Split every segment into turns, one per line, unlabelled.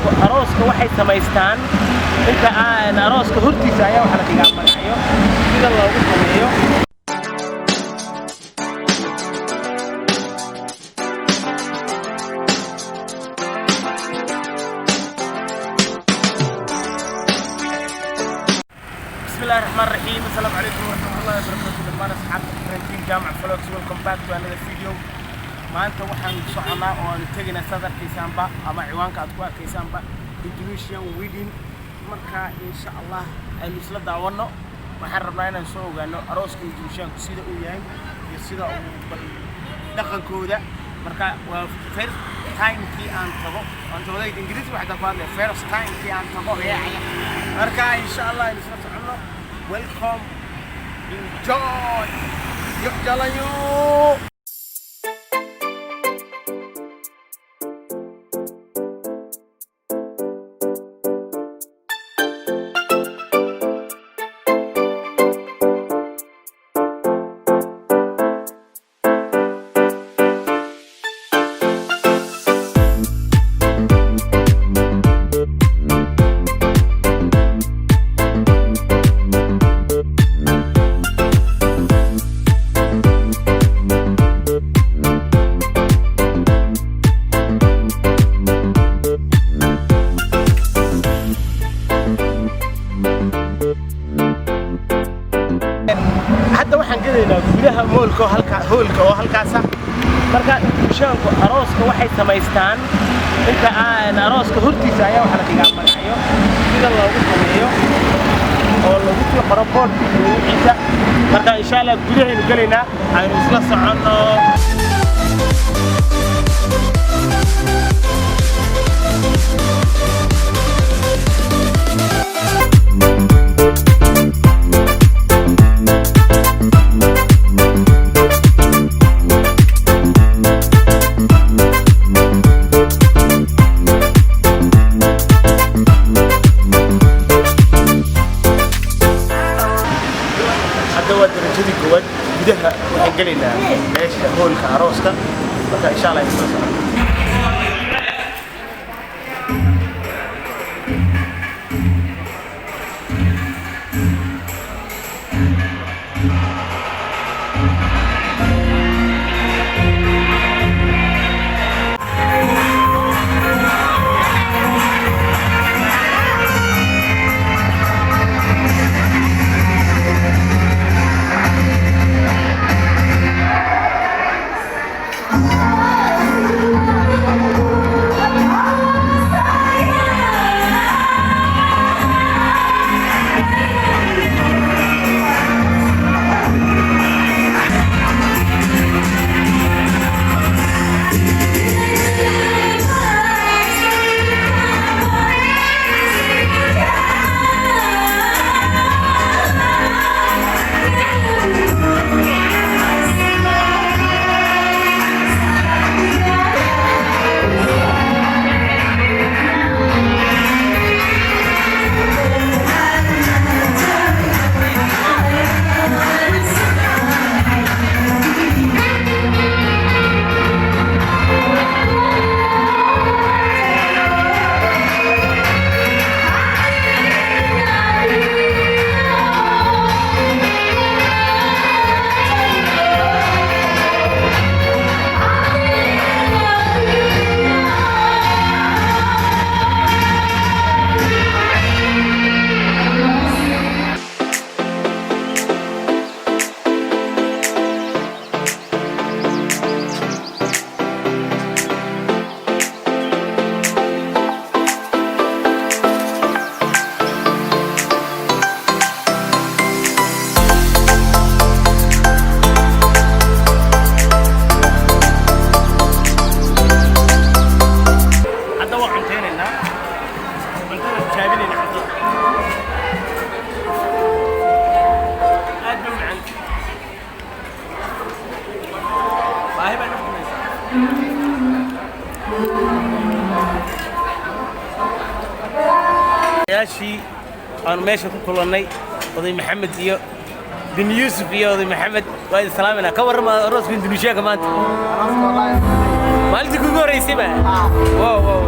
Indonesianku arooska waxay samaystaan inta aan arooska hortiisa ayaa waxa la dhigaa magacyo sida loogu sameeyo. Bismillahirrahmanirrahim. Assalamualaikum warahmatullahi wabarakatuh. Dhammaan asxaabta Franklin Jama vlogs, welcome back to another video. Maanta waxaan soconaa oo aan tagaynaa sadarkiisaanba ama ciwaanka aad ku arkaysaanba Indonesian wedding. Marka insha Allah aynu isla daawano. Waxaan rabnaa inaan soo ogaano arooska Indonesianku sida uu yahay iyo sida uu dhaqankooda. Marka waa first time kii aan tago Ingiriisi waxa ka hadlay first time kii aan tago marka insha Allah aynu isla socono. Welcome, enjoy, yuk jalan yuk. hadda waxaan gadaynaa gudaha moolka oo halkaas marka Indonesianku arooska waxay samaystaan inta aan arooska hortiisa ayaa waxa la dhigaa magacyo sida loogu sameeyo oo lagu soo qoro boorkiisa. Marka insha Allah gudahaynu galaynaa aynu isla socono. درجتي جواد بدها وحجلنا ليش هول كعروسة بس إن شاء الله يستمر. ياشي أنا ماشي كلنا وضي محمد ديو بن يوسف ديو وضي محمد وايد سلامنا كور ما روس في إندونيسيا كمان مالتي كوكو رئيسي بقى واو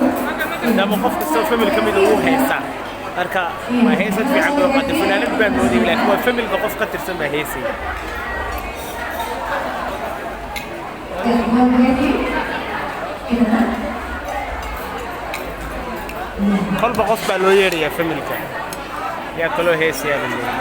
maadaama qof kastoo family ka mid uu heesaa marka ma heesad fiican buu qaaday fanaanad baan moodayay laakiin waa family qof ka tirsan baa heesaya kolba qof baa loo yeerayaa familka yaa kaloo heesayaa leeyahay